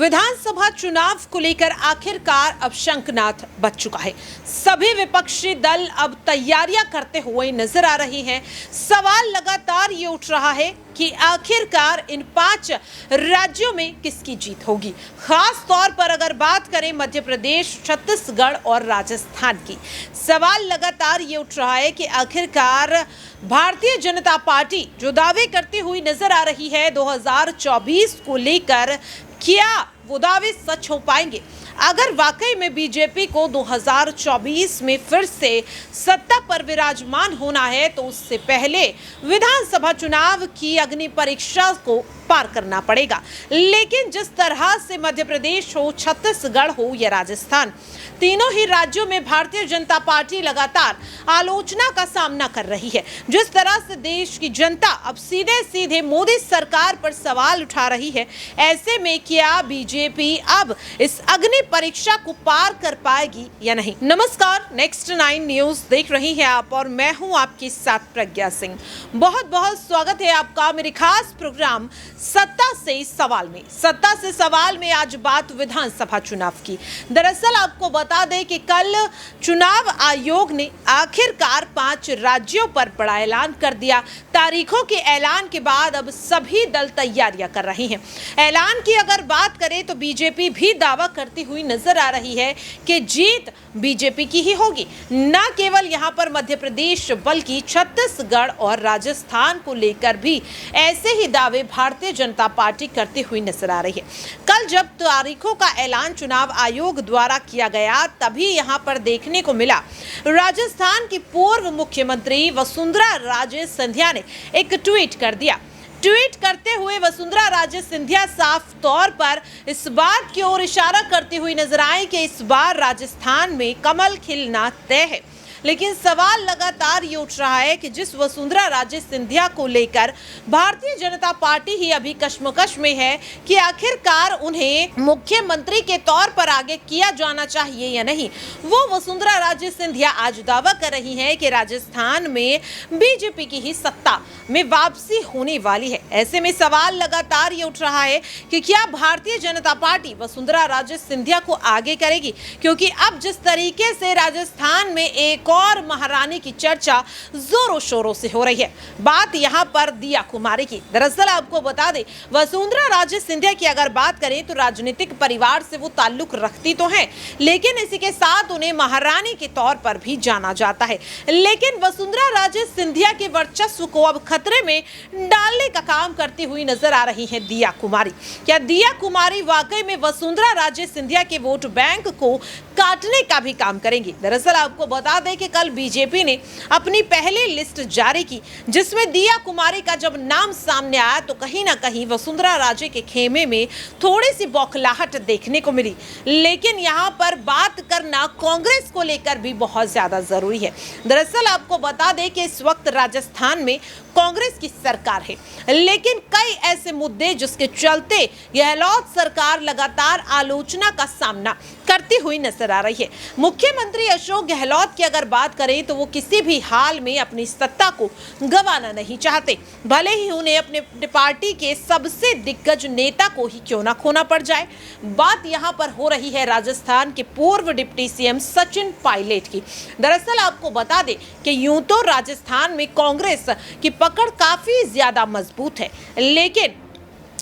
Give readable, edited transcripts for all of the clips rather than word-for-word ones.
विधानसभा चुनाव को लेकर आखिरकार अब शंखनाद बज चुका है। सभी विपक्षी दल अब तैयारियां करते हुए नजर आ रही हैं। सवाल लगातार ये उठ रहा है कि आखिरकार इन 5 राज्यों में किसकी जीत होगी। खास तौर पर अगर बात करें मध्य प्रदेश, छत्तीसगढ़ और राजस्थान की, सवाल लगातार ये उठ रहा है कि आखिरकार भारतीय जनता पार्टी जो दावे करती हुई नजर आ रही है 2024 को लेकर, क्या वो दावे सच हो पाएंगे। अगर वाकई में बीजेपी को 2024 में फिर से सत्ता पर विराजमान होना है तो उससे पहले विधानसभा चुनाव की अग्नि परीक्षा को पार करना पड़ेगा। लेकिन जिस तरह से मध्य प्रदेश हो, छत्तीसगढ़ हो या राजस्थान, तीनों ही राज्यों में भारतीय जनता पार्टी लगातार आलोचना का सामना कर रही है। जिस तरह से देश की जनता अब सीधे सीधे मोदी सरकार पर सवाल उठा रही है, ऐसे में क्या बीजेपी अब इस अग्नि परीक्षा को पार कर पाएगी या नहीं। नमस्कार, नेक्स्ट 9 न्यूज देख रही हैं आप और मैं हूं आपके साथ प्रज्ञा सिंह। बहुत बहुत स्वागत है आपका मेरे खास प्रोग्राम सत्ता से सवाल में। सत्ता से सवाल में आज बात विधानसभा चुनाव की। दरअसल आपको बता दें कि कल चुनाव आयोग ने आखिरकार 5 राज्यों पर बड़ा ऐलान कर दिया। तारीखों के ऐलान के बाद अब सभी दल तैयारियां कर रहे हैं। ऐलान की अगर बात करें तो बीजेपी भी दावा करती हुई नजर आ रही है कि जीत बीजेपी की ही होगी। न केवल यहां पर मध्य प्रदेश बल्कि छत्तीसगढ़ और राजस्थान को लेकर भी ऐसे ही दावे भारतीय जनता पार्टी करती हुई नजर आ रही है। कल जब तारीखों का ऐलान चुनाव आयोग द्वारा किया गया तभी यहां पर देखने को मिला राजस्थान की पूर्व मुख्यमंत्री वसुंधरा राजे सिंधिया ने एक ट्वीट कर दिया। ट्वीट करते हुए वसुंधरा राजे सिंधिया साफ तौर पर इस बात की ओर इशारा करती हुई नजर आई कि इस बार राजस्थान में कमल खिलना तय है। लेकिन सवाल लगातार ये उठ रहा है कि जिस वसुंधरा राजे सिंधिया को लेकर भारतीय जनता पार्टी ही अभी कश्मकश में है कि आखिरकार उन्हें मुख्यमंत्री के तौर पर आगे किया जाना चाहिए या नहीं। वो वसुंधरा राजे सिंधिया आज दावा कर रही हैं कि राजस्थान में बीजेपी की ही सत्ता में वापसी होने वाली है। ऐसे में सवाल लगातार ये उठ रहा है कि क्या भारतीय जनता पार्टी वसुंधरा राजे सिंधिया को आगे करेगी, क्योंकि अब जिस तरीके से राजस्थान में एक और महारानी की चर्चा जोरों शोरों से हो रही है। बात यहां पर दिया कुमारी की। दरअसल आपको बता दें, वसुंधरा राजे सिंधिया की अगर बात करें तो राजनीतिक परिवार से वो ताल्लुक रखती तो हैं, लेकिन इसी के साथ उन्हें महारानी के तौर पर भी जाना जाता है। लेकिन वसुंधरा राजे सिंधिया के वर्चस्व को अब खतरे में डालने का काम करती हुई नजर आ रही है दिया कुमारी। क्या दिया कुमारी वाकई में वसुंधरा राजे सिंधिया के वोट बैंक को काटने का भी काम करेंगी। दरअसल आपको बता दें कि कल बीजेपी ने अपनी पहली लिस्ट जारी की, जिसमें दिया कुमारी का जब नाम सामने आया तो कहीं ना कहीं वसुंधरा राजे के खेमे में थोड़ी सी बौखलाहट देखने को मिली। लेकिन यहाँ पर बात करना कांग्रेस को लेकर भी बहुत ज्यादा जरूरी है। दरअसल आपको बता दें कि इस वक्त राजस्थान में कांग्रेस की सरकार है, लेकिन कई ऐसे मुद्दे जिसके चलते गहलोत सरकार लगातार आलोचना का सामना करती हुई नजर आ रही है। मुख्यमंत्री अशोक गहलोत की अगर बात करें तो वो किसी भी हाल में अपनी सत्ता को गंवाना नहीं चाहते, भले ही उन्हें अपने पार्टी के सबसे दिग्गज नेता को ही क्यों ना खोना पड़ जाए। बात यहाँ पर हो रही है राजस्थान के पूर्व डिप्टी सीएम सचिन पायलट की। दरअसल आपको बता दें कि यूं तो राजस्थान में कांग्रेस की पकड़ काफी ज्यादा मजबूत है, लेकिन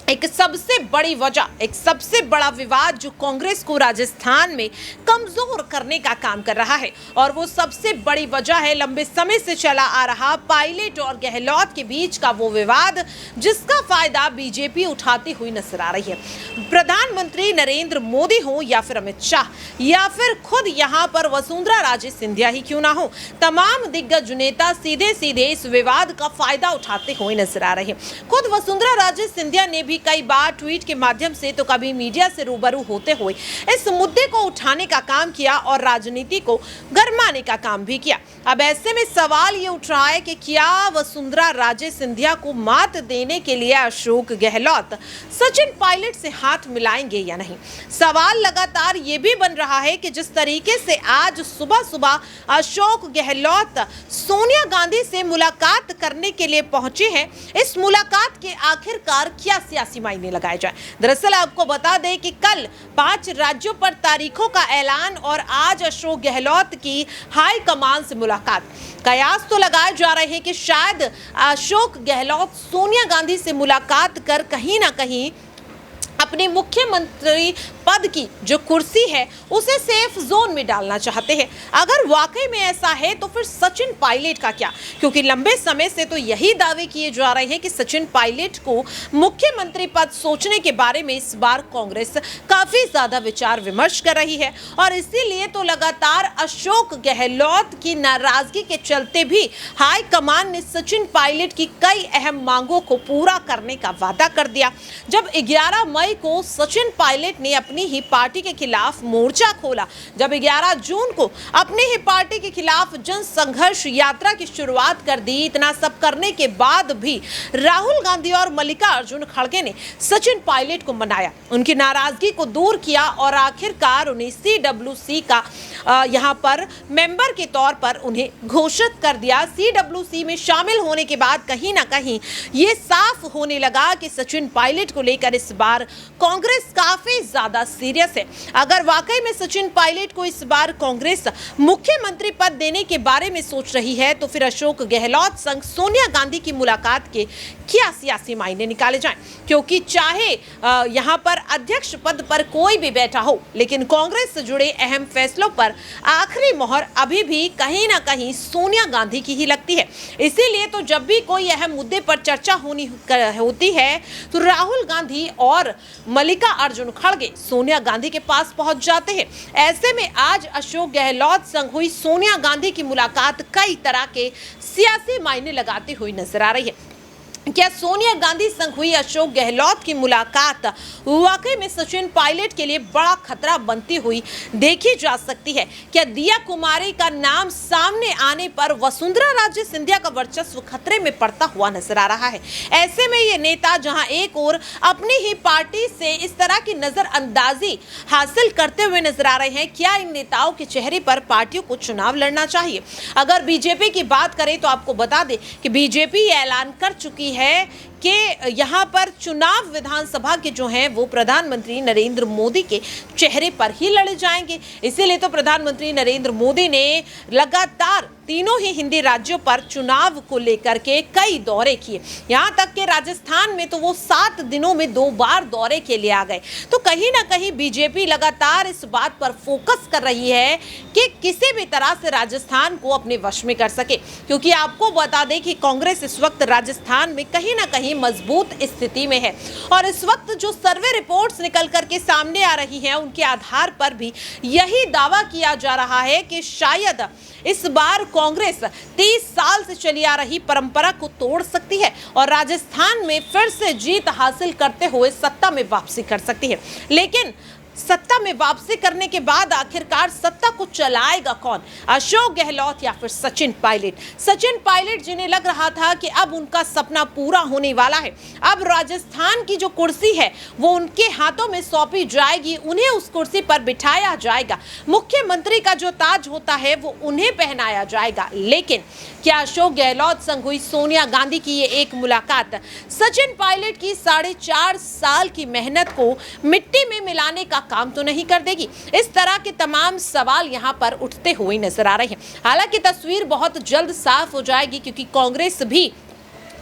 एक सबसे बड़ी वजह, एक सबसे बड़ा विवाद जो कांग्रेस को राजस्थान में कमजोर करने का काम कर रहा है, और वो सबसे बड़ी वजह है लंबे समय से चला आ रहा पायलट और गहलोत के बीच का वो विवाद, जिसका फायदा बीजेपी उठाती हुई नजर आ रही है। प्रधानमंत्री नरेंद्र मोदी हो या फिर अमित शाह या फिर खुद यहाँ पर वसुंधरा राजे सिंधिया ही क्यों ना हो, तमाम दिग्गज नेता सीधे सीधे इस विवाद का फायदा उठाते हुए नजर आ रहे हैं। खुद वसुंधरा राजे सिंधिया ने भी कई बार ट्वीट के माध्यम से तो कभी मीडिया से रूबरू होते हुए इस मुद्दे को उठाने का काम किया और राजनीति को गरमाने का काम भी किया। अब ऐसे में सवाल ये उठ रहा है कि क्या वसुंधरा राजे सिंधिया को मात देने के लिए अशोक गहलोत सचिन पायलट से हाथ मिलाएंगे या नहीं। सवाल लगातार ये भी बन रहा है कि जिस तरीके से आज सुबह सुबह अशोक गहलोत सोनिया गांधी से मुलाकात करने के लिए पहुंचे हैं, इस मुलाकात के आखिरकार क्या सियासत सियासी मायने लगाए जाए। दरअसल आपको बता दें कि कल 5 राज्यों पर तारीखों का ऐलान और आज अशोक गहलोत की हाई कमान से मुलाकात। कयास तो लगाए जा रहे हैं कि शायद अशोक गहलोत सोनिया गांधी से मुलाकात कर कहीं ना कहीं अपने मुख्यमंत्री पद की जो कुर्सी है उसे सेफ जोन में डालना चाहते हैं। अगर वाकई में ऐसा है तो फिर सचिन पायलट का क्या? क्योंकि लंबे समय से तो यही दावे किए जा रहे हैं कि सचिन पायलट को मुख्यमंत्री पद सोचने के बारे में इस बार कांग्रेस काफी ज्यादा विचार विमर्श कर रही है और इसीलिए तो लगातार अशोक गहलोत की नाराजगी के चलते भी हाईकमान ने सचिन पायलट की कई अहम मांगों को पूरा करने का वादा कर दिया। जब 11 मई को सचिन पायलट ने अपनी ही पार्टी के खिलाफ मोर्चा खोला, जब 11 जून को अपनी ही पार्टी के खिलाफ जन संघर्ष यात्रा की शुरुआत कर दी, इतना सब करने के बाद भी राहुल गांधी और मल्लिकार्जुन खड़गे ने सचिन पायलट को मनाया, उनकी नाराजगी को दूर किया और आखिरकार उन्हें CWC का यहां पर मेंबर के तौर पर उन्हें घोषित कर दिया। CWC में शामिल होने के बाद कहीं ना कहीं ये साफ होने लगा कि सचिन पायलट को लेकर इस बार कांग्रेस काफी ज्यादा सीरियस है। अगर वाकई में सचिन पायलट को इस बार कांग्रेस मुख्यमंत्री पद देने के बारे में सोच रही है तो फिर अशोक गहलोत संग सोनिया गांधी की मुलाकात के क्या सियासी मायने निकाले जाएं, क्योंकि चाहे यहां पर अध्यक्ष पद पर कोई भी बैठा हो, लेकिन कांग्रेस से जुड़े अहम फैसलों पर आखिरी मोहर अभी भी कहीं ना कहीं सोनिया गांधी की ही लगती है। इसीलिए तो जब भी कोई अहम मुद्दे पर चर्चा होती है तो राहुल गांधी और मल्लिकार्जुन खड़गे सोनिया गांधी के पास पहुंच जाते हैं। ऐसे में आज अशोक गहलोत संग हुई सोनिया गांधी की मुलाकात कई तरह के सियासी मायने लगाती हुई नजर आ रही है। क्या सोनिया गांधी संग हुई अशोक गहलोत की मुलाकात वाकई में सचिन पायलट के लिए बड़ा खतरा बनती हुई देखी जा सकती है? क्या दिया कुमारी का नाम सामने आने पर वसुंधरा राजे सिंधिया का वर्चस्व खतरे में पड़ता हुआ नजर आ रहा है? ऐसे में ये नेता जहां एक ओर अपनी ही पार्टी से इस तरह की नजरअंदाजी हासिल करते हुए नजर आ रहे हैं, क्या इन नेताओं के चेहरे पर पार्टियों को चुनाव लड़ना चाहिए? अगर बीजेपी की बात करें तो आपको बता दें कि बीजेपी ऐलान कर चुकी है कि यहां पर चुनाव विधानसभा के जो हैं वो प्रधानमंत्री नरेंद्र मोदी के चेहरे पर ही लड़े जाएंगे। इसीलिए तो प्रधानमंत्री नरेंद्र मोदी ने लगातार तीनों ही हिंदी राज्यों पर चुनाव को लेकर के कई दौरे किए, यहां तक कि राजस्थान में तो वो 7 दिनों में 2 बार दौरे के लिए आ गए। तो कहीं ना कहीं बीजेपी लगातार इस बात पर फोकस कर रही है कि किसी भी तरह से राजस्थान को अपने वश में कर सके, क्योंकि आपको बता दें कि कांग्रेस इस वक्त राजस्थान में कहीं ना कहीं मजबूत स्थिति में है और इस वक्त जो सर्वे रिपोर्ट्स निकल करके सामने आ रही हैं उनके आधार पर भी यही दावा किया जा रहा है कि शायद इस बार कांग्रेस 30 साल से चली आ रही परंपरा को तोड़ सकती है और राजस्थान में फिर से जीत हासिल करते हुए सत्ता में वापसी कर सकती है। लेकिन सत्ता में वापसी करने के बाद आखिरकार सत्ता को चलाएगा कौन, अशोक गहलोत या फिर सचिन पायलट? सचिन पायलट जिन्हें लग रहा था कि अब उनका सपना पूरा होने वाला है, अब राजस्थान की जो कुर्सी है वो उनके हाथों में सौंपी जाएगी, उन्हें उस कुर्सी पर बिठाया जाएगा, मुख्यमंत्री का जो ताज होता है वो उन्हें पहनाया जाएगा। लेकिन क्या अशोक गहलोत संग हुई सोनिया गांधी की ये एक मुलाकात सचिन पायलट की 4.5 साल की मेहनत को मिट्टी में मिलाने का काम तो नहीं कर देगी? इस तरह के तमाम सवाल यहां पर उठते हुए नजर आ रहे हैं। हालांकि तस्वीर बहुत जल्द साफ हो जाएगी, क्योंकि कांग्रेस भी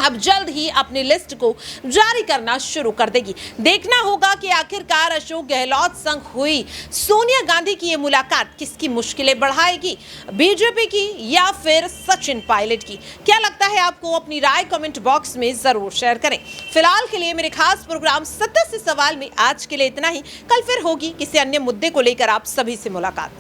अब जल्द ही अपनी लिस्ट को जारी करना शुरू कर देगी। देखना होगा कि आखिरकार अशोक गहलोत संग हुई सोनिया गांधी की ये मुलाकात किसकी मुश्किलें बढ़ाएगी, बीजेपी की या फिर सचिन पायलट की? क्या लगता है आपको? अपनी राय कमेंट बॉक्स में जरूर शेयर करें। फिलहाल के लिए मेरे खास प्रोग्राम 70 से सवाल में आज के लिए इतना ही। कल फिर होगी किसी अन्य मुद्दे को लेकर आप सभी से मुलाकात।